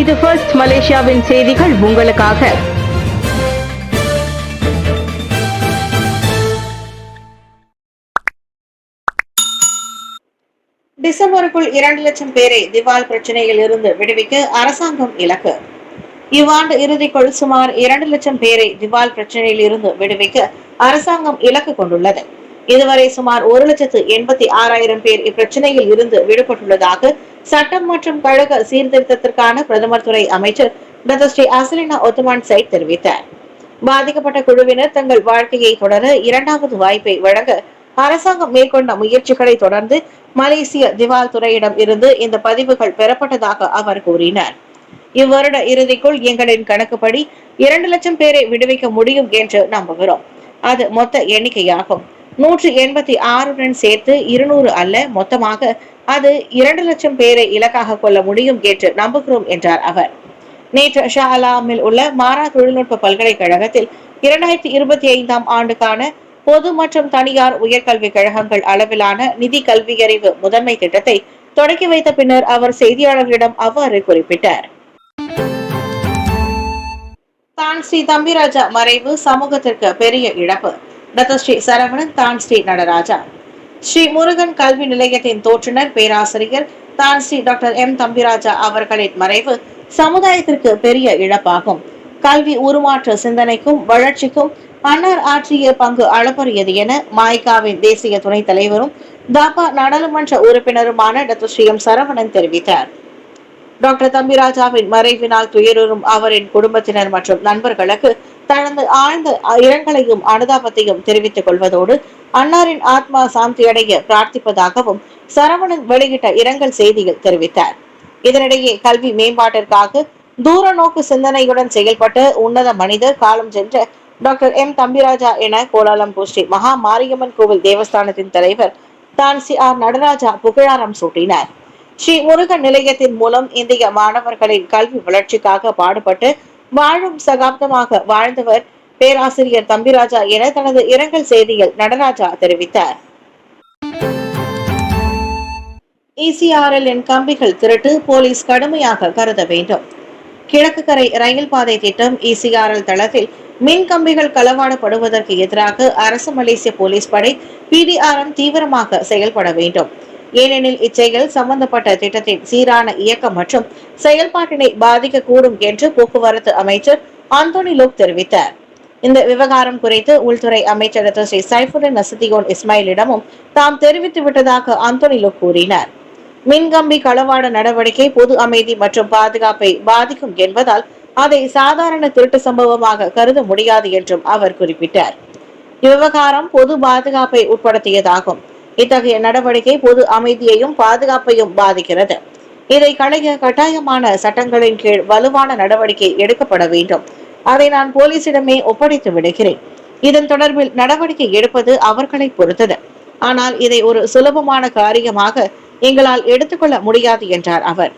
இது ஃபர்ஸ்ட் மலேசியாவின் செய்திகள் உங்களுக்காக. டிசம்பருக்குள் 2 லட்சம் பேரை திவால் பிரச்சனையில் இருந்து விடுவிக்க அரசாங்கம் இலக்கு. இவ்வாண்டு இறுதிக்குள் சுமார் 2 லட்சம் பேரை திவால் பிரச்சனையில் இருந்து விடுவிக்க அரசாங்கம் இலக்கு கொண்டுள்ளது. இதுவரை சுமார் 1,86,000 பேர் இப்பிரச்சனையில் இருந்து விடுபட்டுள்ளதாக சட்டம் மற்றும் கழக சீர்திருத்தத்திற்கான பிரதமர் துறை அமைச்சர் doctor Sri Azalina Ottoman side தெரிவித்தார். பாதிக்கப்பட்ட குழுவினர் தங்கள் வாழ்க்கையை தொடர 2வது வாய்ப்பை வழங்க அரசாங்கம் மேற்கொண்ட முயற்சிகளை தொடர்ந்து மலேசிய திவால் துறையிடம் இருந்து இந்த பதிவுகள் பெறப்பட்டதாக அவர் கூறினார். இவ்வருட இறுதிக்குள் எங்களின் கணக்குப்படி 2 லட்சம் பேரை விடுவிக்க முடியும் என்று நம்புகிறோம். அது மொத்த எண்ணிக்கையாகும். 186 சேர்த்து 200 அல்ல, மொத்தமாக அது 2 லட்சம் பேரை இலக்காக கொள்ள முடியும் என்று நம்புகிறோம் என்றார் அவர். நேற்று ஷா அலாமில் உள்ள மாரா தொழில்நுட்ப பல்கலைக்கழகத்தில் 2025ஆம் ஆண்டுக்கான பொது மற்றும் தனியார் உயர்கல்விக் கழகங்கள் அளவிலான நிதி கல்வியறிவு முதன்மை திட்டத்தை தொடக்கி வைத்த பின்னர் அவர் செய்தியாளர்களிடம் அவ்வாறு குறிப்பிட்டார். தான் ஸ்ரீ தம்பிராஜா மறைவு சமூகத்திற்கு பெரிய இழப்பு. டாக்டர் ஸ்ரீ சரவணன் தான் ஸ்ரீ நடராஜா. ஸ்ரீ முருகன் கல்வி நிலையத்தின் தோற்றுநர் பேராசிரியர் தான் ஸ்ரீ டாக்டர் எம் தம்பிராஜா அவர்களின் மறைவு சமுதாயத்திற்கு பெரிய இழப்பாகும். கல்வி உருமாற்ற சிந்தனைக்கும் வளர்ச்சிக்கும் அன்னார் ஆற்றிய பங்கு அளப்பரியது என மாய்காவின் தேசிய துணைத் தலைவரும் தாபா நாடாளுமன்ற உறுப்பினருமான டாக்டர் ஸ்ரீ எம் சரவணன் தெரிவித்தார். டாக்டர் தம்பிராஜாவின் மறைவினால் துயருறும் அவரின் குடும்பத்தினர் மற்றும் நண்பர்களுக்கு தனது ஆழ்ந்த இரங்கலையும் அனுதாபத்தையும் தெரிவித்துக் கொள்வதோடு அன்னாரின் ஆத்மா சாந்தியடைய பிரார்த்திப்பதாகவும் சரவணன் வெளியிட்ட இரங்கல் செய்தியில் தெரிவித்தார். இதனிடையே கல்வி மேம்பாட்டிற்காக தூர நோக்கு சிந்தனையுடன் செயல்பட்ட உன்னத மனிதர் காலம் சென்ற டாக்டர் எம் தம்பிராஜா என கோலாலம்பூர் ஸ்ரீ மகா மாரியம்மன் கோவில் தேவஸ்தானத்தின் தலைவர் தான் சி ஆர் நடராஜா புகழாரம் சூட்டினார். ஸ்ரீ முருகன் நிலையத்தின் மூலம் இந்திய மாணவர்களின் கல்வி வளர்ச்சிக்காக பாடுபட்டு வாழும் சகாப்தமாக வாழ்ந்தவர் பேராசிரியர் தம்பிராஜா என தனது இரங்கல் செய்தியில் நடராஜா தெரிவித்தார். ECRL கம்பிகள் திருட்டு போலீஸ் கடுமையாக கருத வேண்டும். கிழக்கு கரை ரயில் பாதை திட்டம் ECRL தளத்தில் மின் கம்பிகள் களவாடப்படுவதற்கு எதிராக அரசு மலேசிய போலீஸ் படை PDRM தீவிரமாக செயல்பட வேண்டும். ஏனெனில் இச்செயல் சம்பந்தப்பட்ட திட்டத்தின் சீரான இயக்கம் மற்றும் செயல்பாட்டினை பாதிக்கக்கூடும் என்று போக்குவரத்து அமைச்சர் ஆந்தோனி லோக் தெரிவித்தார். இந்த விவகாரம் குறித்து உள்துறை அமைச்சர் டாக்டர் ஸ்ரீ சைஃபுடின் நசுத்தியோன் இஸ்மாயிலிடமும் தாம் தெரிவித்து விட்டதாக ஆந்தோனி லோக் கூறினார். மின்கம்பி களவாட நடவடிக்கை பொது அமைதி மற்றும் பாதுகாப்பை பாதிக்கும் என்பதால் அதை சாதாரண திருட்டு சம்பவமாக கருத முடியாது என்றும் அவர் குறிப்பிட்டார். இவ்விவகாரம் பொது பாதுகாப்பை உட்படுத்தியதாகும். இத்தகைய நடவடிக்கை பொது அமைதியையும் பாதுகாப்பையும் பாதிக்கிறது. இதை களைய கட்டாயமான சட்டங்களின் கீழ் வலுவான நடவடிக்கை எடுக்கப்பட வேண்டும். அதை நான் போலீசிடமே ஒப்படைத்து விடுகிறேன். இதன் தொடர்பில் நடவடிக்கை எடுப்பது அவர்களை பொறுத்தது. ஆனால் இதை ஒரு சுலபமான காரியமாக எங்களால் எடுத்துக்கொள்ள முடியாது என்றார் அவர்.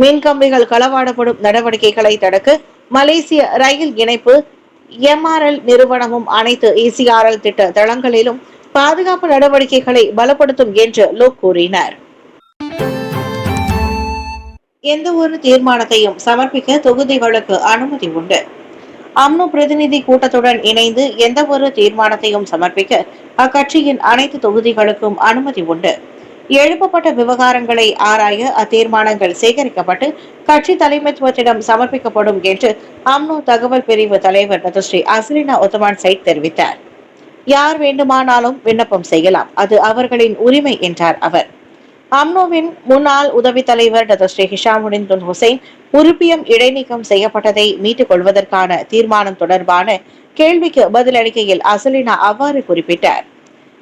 மின்கம்பிகள் களவாடப்படும் நடவடிக்கைகளை தடுக்க மலேசிய ரயில் இணைப்பு MRL நிறுவனமும் அனைத்து ECRL திட்ட தளங்களிலும் பாதுகாப்பு நடவடிக்கைகளை பலப்படுத்தும் என்று லோக் கூறினார். எந்த ஒரு தீர்மானத்தையும் சமர்ப்பிக்க தொகுதிகளுக்கு அனுமதி உண்டு. அம்னோ பிரதிநிதி கூட்டத்துடன் இணைந்து எந்த ஒரு தீர்மானத்தையும் சமர்ப்பிக்க அக்கட்சியின் அனைத்து தொகுதிகளுக்கும் அனுமதி உண்டு. எழுப்பப்பட்ட விவகாரங்களை ஆராய அத்தீர்மானங்கள் சேகரிக்கப்பட்டு கட்சி தலைமைத்துவத்திடம் சமர்ப்பிக்கப்படும் என்று அம்னோ தகவல் பிரிவு தலைவர் doctor Sri Azalina Ottoman side தெரிவித்தார். யார் வேண்டுமானாலும் விண்ணப்பம் செய்யலாம், அது அவர்களின் உரிமை என்றார் அவர். அம்னோவின் முன்னாள் உதவி தலைவர் doctor Seri Hishammuddin Tun Hussein உறுப்பியம் இடைநீக்கம் செய்யப்பட்டதை மீட்டுக் கொள்வதற்கான தீர்மானம் தொடர்பான கேள்விக்கு பதிலளிக்கையில் அசலினா அவ்வாறு குறிப்பிட்டார்.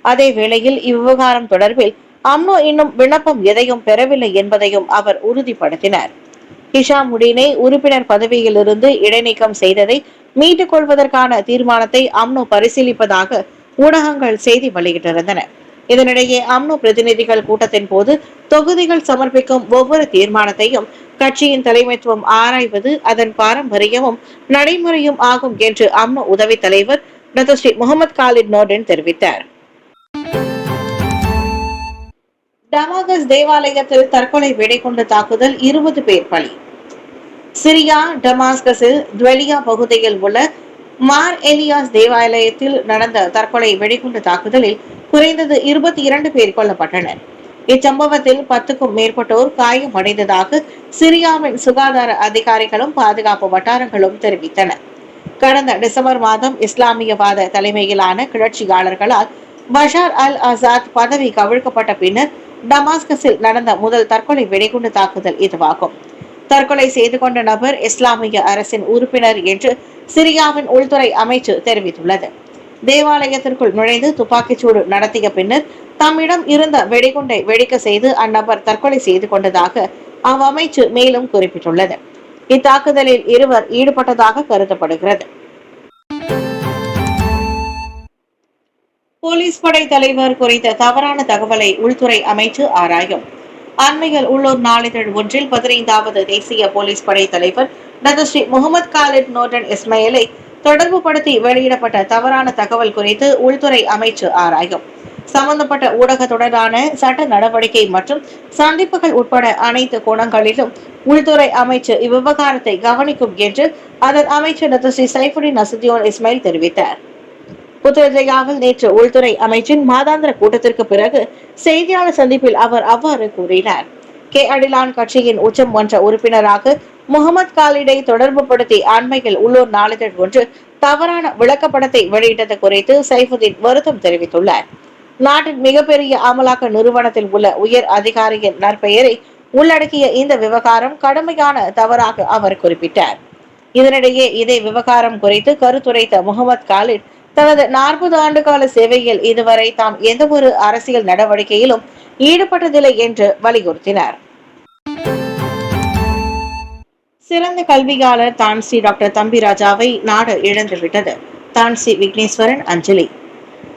அதே வேளையில் இவ்விவகாரம் தொடர்பில் அம்னோ இன்னும் விண்ணப்பம் எதையும் பெறவில்லை என்பதையும் அவர் உறுதிப்படுத்தினார். ஹிஷாமுடினை உறுப்பினர் பதவியில் இருந்து இடைநீக்கம் செய்ததை மீட்டுக் கொள்வதற்கான தீர்மானத்தை அம்னோ பரிசீலிப்பதாக ஊடகங்கள் செய்தி வெளியிட்டிருந்தன. இதனிடையே அம்னோ பிரதிநிதிகள் கூட்டத்தின் போது தொகுதிகள் சமர்ப்பிக்கும் ஒவ்வொரு தீர்மானத்தையும் கட்சியின் தலைமைத்துவம் ஆராய்வது அதன் பாரம்பரியமும் நடைமுறையும் ஆகும் என்று அம்னோ உதவி தலைவர் doctor Sri Mohammed Khaled Nordin தெரிவித்தார். டமாகஸ் தேவாலயத்தில் தற்கொலை வெடிகுண்டு தாக்குதல் 20 பேர் பலி. சிரியா டமாஸ்கஸில் துவலியா பகுதியில் உள்ள மார் எலியாஸ் தேவாலயத்தில் நடந்த தற்கொலை வெடிகுண்டு தாக்குதலில் குறைந்தது 22 பேர் கொல்லப்பட்டனர். இச்சம்பவத்தில் 10க்கும் மேற்பட்டோர் காயமடைந்ததாக சிரியாவின் சுகாதார அதிகாரிகளும் பாதுகாப்பு வட்டாரங்களும் தெரிவித்தன. கடந்த டிசம்பர் மாதம் இஸ்லாமியவாத தலைமையிலான கிளர்ச்சியாளர்களால் பஷார் அல் ஆசாத் பதவி கவிழ்க்கப்பட்ட பின்னர் டமாஸ்கஸில் நடந்த முதல் தற்கொலை வெடிகுண்டு தாக்குதல் இதுவாகும். தற்கொலை செய்து கொண்ட நபர் இஸ்லாமிய அரசின் உறுப்பினர் என்று சிரியாவின் உள்துறை அமைச்சு தெரிவித்துள்ளது. தேவாலயத்திற்குள் நுழைந்து துப்பாக்கிச்சூடு நடத்திய பின்னர் தம்மிடம் இருந்த வெடிகுண்டை வெடிக்க செய்து அந்நபர் தற்கொலை செய்து கொண்டதாக அவ்வமைச்சு மேலும் குறிப்பிட்டுள்ளது. இத்தாக்குதலில் இருவர் ஈடுபட்டதாக கருதப்படுகிறது. போலீஸ் படை தலைவர் குறித்த தவறான தகவலை உள்துறை அமைச்சு ஆராயும். அண்மையில் உள்ளூர் நாளிதழ் ஒன்றில் 15வது தேசிய போலீஸ் படை தலைவர் doctor Sri Mohammed Khalid Nordin இஸ்மாயிலை தொடர்பு படுத்தி வெளியிடப்பட்ட தவறான தகவல் குறித்து உள்துறை அமைச்சு ஆராயும். சம்பந்தப்பட்ட ஊடகத்துடனான சட்ட நடவடிக்கை மற்றும் சந்திப்புகள் உட்பட அனைத்து கோணங்களிலும் உள்துறை அமைச்சு இவ்விவகாரத்தை கவனிக்கும் என்று அதன் அமைச்சர் டாக்டர் ஸ்ரீ சைஃபுடின் அசதியோன் இஸ்மாயில் தெரிவித்தார். புத்ரஜயாவில் நேற்று உள்துறை அமைச்சின் மாதாந்திர கூட்டத்திற்கு பிறகு செய்தியாளர் சந்திப்பில் அவர் அவ்வாறு கூறினார். கே அடிலான் கட்சியின் உச்சம் ஒன்ற உறுப்பினராக முகமது காலிடை தொடர்பு படுத்தி அண்மையில் உள்ளூர் நாளிதழ் ஒன்று தவறான விளக்கப்படத்தை வெளியிட்டது குறித்து சைஃபுதீன் வருத்தம் தெரிவித்துள்ளார். நாட்டின் மிகப்பெரிய அமலாக்க நிறுவனத்தில் உள்ள உயர் அதிகாரியின் நற்பெயரை உள்ளடக்கிய இந்த விவகாரம் கடுமையான தவறாக அவர் குறிப்பிட்டார். இதனிடையே இதே விவகாரம் குறித்து கருத்துரைத்த முகமது காலிட் தனது 40 ஆண்டுகால சேவையில் இதுவரை தாம் எந்தவொரு அரசியல் நடவடிக்கையிலும் ஈடுபட்டதில்லை என்று வலியுறுத்தினார். சிறந்த கல்வியாளர் தான்சி டாக்டர் தம்பிராஜாவை நாடு இழந்துவிட்டது. தான்சி விக்னேஸ்வரன் அஞ்சலி.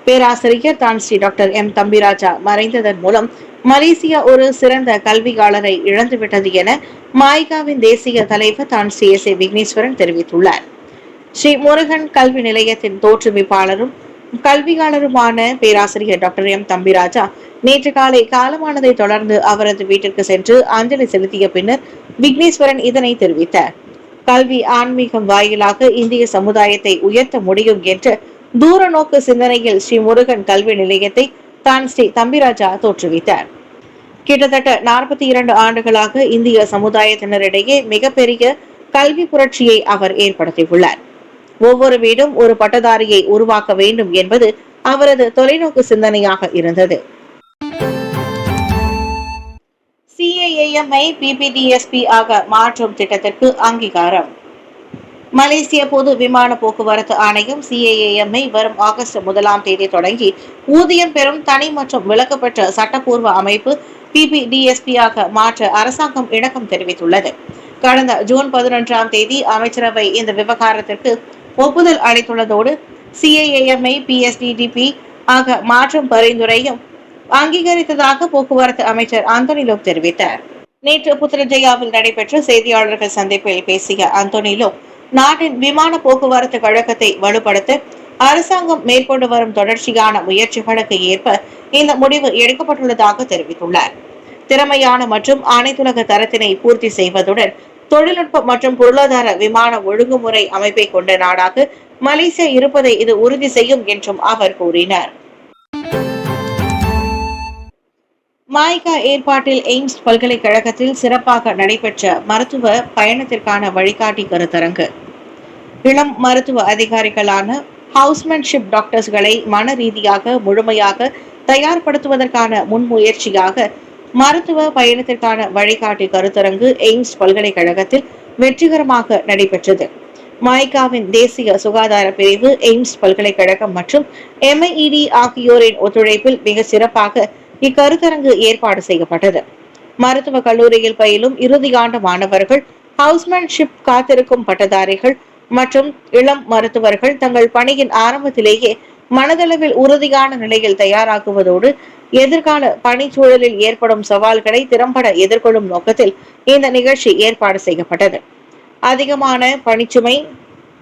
பேராசிரியர் தான்சி டாக்டர் எம் தம்பிராஜா மறைந்ததன் மூலம் மலேசியா ஒரு சிறந்த கல்வியாளரை இழந்துவிட்டது என மாய்காவின் தேசிய தலைவர் தான்சி எஸ் ஏ விக்னேஸ்வரன் தெரிவித்துள்ளார். ஸ்ரீ முருகன் கல்வி நிலையத்தின் தோற்றுவிப்பாளரும் கல்வியாளருமான பேராசிரியர் டாக்டர் எம் தம்பிராஜா நேற்று காலை காலமானதை தொடர்ந்து அவரது வீட்டிற்கு சென்று அஞ்சலி செலுத்திய பின்னர் விக்னேஸ்வரன் இதனை தெரிவித்தார். கல்வி ஆன்மீகம் வாயிலாக இந்திய சமுதாயத்தை உயர்த்த முடியும் என்ற தூர நோக்கு சிந்தனையில் ஸ்ரீ முருகன் கல்வி நிலையத்தை தான் ஸ்ரீ தம்பிராஜா தோற்றுவித்தார். கிட்டத்தட்ட 42 ஆண்டுகளாக இந்திய சமுதாயத்தினரிடையே மிகப்பெரிய கல்வி புரட்சியை அவர் ஏற்படுத்தியுள்ளார். ஒவ்வொரு வீடும் ஒரு பட்டதாரியை உருவாக்க வேண்டும் என்பது அவரது தொலைநோக்கு சிந்தனையாக இருந்தது. CAAM-ஐ PPDSP ஆக மாற்றும் திட்டத்திற்கு அங்கீகாரம். மலேசிய பொது விமான போக்குவரத்து ஆணையம் CAAM-ஐ வரும் ஆகஸ்ட் 1ஆம் தேதி தொடங்கி ஊதியம் பெறும் தனி மற்றும் விலக்கப்பட்ட சட்டப்பூர்வ அமைப்பு PPDSP ஆக மாற்ற அரசாங்கம் இணக்கம் தெரிவித்துள்ளது. கடந்த ஜூன் 11ஆம் தேதி அமைச்சரவை இந்த விவகாரத்திற்கு ஒப்புதல் அளித்துள்ளதோடு CAAM-ஐ PSDDP ஆக மாற்றும் பரிந்துரையும் அங்கீகரித்ததாக போக்குவரத்து அமைச்சர் அந்தோனிலோ தெரிவித்தார். நேற்று புத்ரஜயாவில் நடைபெற்ற செய்தியாளர்கள் சந்திப்பில் பேசிய அந்தோனிலோ நாட்டின் விமான போக்குவரத்து கழகத்தை வலுப்படுத்த அரசாங்கம் மேற்கொண்டு வரும் தொடர்ச்சியான முயற்சிகளுக்கு ஏற்ப இந்த முடிவு எடுக்கப்பட்டுள்ளதாக தெரிவித்துள்ளார். திறமையான மற்றும் அனைத்துலக தரத்தினை பூர்த்தி செய்வதுடன் தொழில்நுட்ப மற்றும் பொருளாதார விமான ஒழுங்குமுறை அமைப்பை கொண்ட நாடாக மலேசியா இருப்பதை இது உறுதி செய்யும் என்றும் அவர் கூறினார். மாய்கா ஏற்பாட்டில் எய்ம்ஸ் பல்கலைக்கழகத்தில் சிறப்பாக நடைபெற்ற மருத்துவ பயணத்திற்கான வழிகாட்டி கருத்தரங்கு. இளம் மருத்துவ அதிகாரிகளான ஹவுஸ்மேன்ஷிப் டாக்டர்ஸ்களை மன ரீதியாக முழுமையாக தயார்படுத்துவதற்கான முன்முயற்சியாக மருத்துவ பயணத்திற்கான வழிகாட்டி கருத்தரங்கு எய்ம்ஸ் பல்கலைக்கழகத்தில் வெற்றிகரமாக நடைபெற்றது. மாய்காவின் தேசிய சுகாதார பிரிவு, எய்ம்ஸ் பல்கலைக்கழகம் மற்றும் MIED ஆகியோரின் ஒத்துழைப்பில் மிக சிறப்பாக இக்கருத்தரங்கு ஏற்பாடு செய்யப்பட்டது. மருத்துவ கல்லூரியில் பயிலும் இறுதியாண்டு மாணவர்கள், ஹவுஸ்மேன்ஷிப் காத்திருக்கும் பட்டதாரிகள் மற்றும் இளம் மருத்துவர்கள் தங்கள் பணியின் ஆரம்பத்திலேயே மனதளவில் உறுதியான நிலையில் தயாராகுவதோடு எதிர்கால பணிச்சூழலில் ஏற்படும் சவால்களை திறம்பட எதிர்கொள்ளும் நோக்கத்தில் இந்த நிகழ்ச்சி ஏற்பாடு செய்யப்பட்டது. அதிகமான பணிச்சுமை,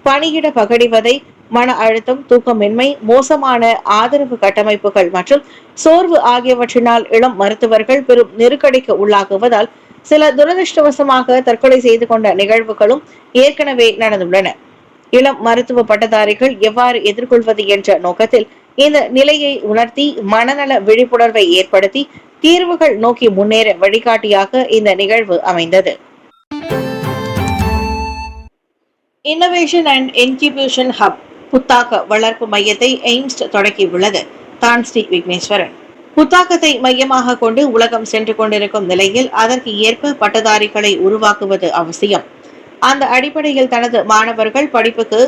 பணியிட பகடிவதை, மன அழுத்தம், தூக்கமின்மை, மோசமான ஆதரவு கட்டமைப்புகள் மற்றும் சோர்வு ஆகியவற்றினால் இளம் மருத்துவர்கள் பெரும் நெருக்கடிக்கு உள்ளாகுவதால் சில துரதிருஷ்டவசமாக தற்கொலை செய்து கொண்ட நிகழ்வுகளும் ஏற்கனவே நடந்துள்ளன. இளம் மருத்துவ பட்டதாரிகள் எவ்வாறு எதிர்கொள்வது என்ற நோக்கத்தில் இந்த நிலையை உணர்த்தி மனநல விழிப்புணர்வை ஏற்படுத்தி தீர்வுகள் நோக்கி முன்னேற வழிகாட்டியாக இந்த நிகழ்வு அமைந்தது. இன்னோவேஷன் அண்ட் இன்கியூபேஷன் ஹப் புத்தாக்க வளர்ப்பு மையத்தை எய்ம்ஸ் தொடங்கியுள்ளது. தான் ஸ்ரீ விக்னேஸ்வரன். புத்தாக்கத்தை மையமாக கொண்டு உலகம் சென்று கொண்டிருக்கும் நிலையில் அதற்கு ஏற்ப பட்டதாரிகளை உருவாக்குவது அவசியம். அந்த அடிப்படையில் தனது மாணவர்கள் படிப்புக்கு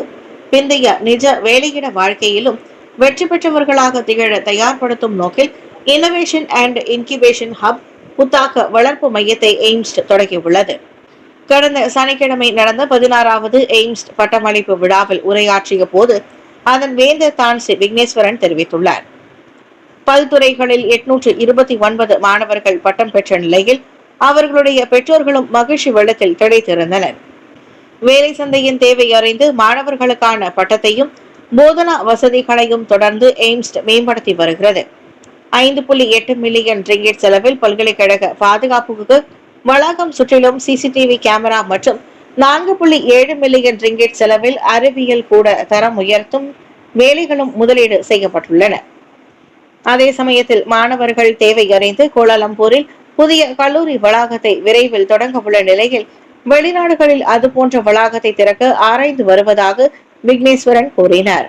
பிந்தைய நிஜ வேலையிட வாழ்க்கையிலும் வெற்றி பெற்றவர்களாக திகழ தயார்படுத்தும் நோக்கில் இன்னோவேஷன் அண்ட் இன்கியூபேஷன் ஹப் புத்தாக்க வளர்ப்பு மையத்தை எய்ம்ஸ் தொடங்கியுள்ளது. கடந்த சனிக்கிழமை நடந்த 16வது எய்ம்ஸ் பட்டமளிப்பு விழாவில் உரையாற்றிய போது அதன் வேந்தர் தான் ஸ்ரீ விக்னேஸ்வரன் தெரிவித்துள்ளார். பல்துறைகளில் 829 மாணவர்கள் பட்டம் பெற்ற நிலையில் அவர்களுடைய பெற்றோர்களும் மகிழ்ச்சி வெள்ளத்தில் திளைத்திருந்தனர். வேலை சந்தையின் தேவை அறிந்து மாணவர்களுக்கான பட்டத்தையும் போதனா வசதிகளையும் தொடர்ந்து எய்ம்ஸ் மேம்படுத்தி வருகிறது. 5.8 மில்லியன் ரிங்கிட் செலவில் பல்கலைக்கழக பாதுகாப்புக்கு வளாகம் சுற்றிலும் சிசிடிவி கேமரா மற்றும் 4.7 மில்லியன் ரிங்கிட் செலவில் அறிவியல் கூட தரம் உயர்த்தும் வேலைகளும் முதலீடு செய்யப்பட்டுள்ளன. அதே சமயத்தில் மாணவர்கள் தேவை அறிந்து கோலாலம்பூரில் புதிய கல்லூரி வளாகத்தை விரைவில் தொடங்க உள்ள நிலையில் வெளிநாடுகளில் அதுபோன்ற வளாகத்தை திறக்க ஆராய்ந்து வருவதாக விக்னேஸ்வரன் கூறினார்.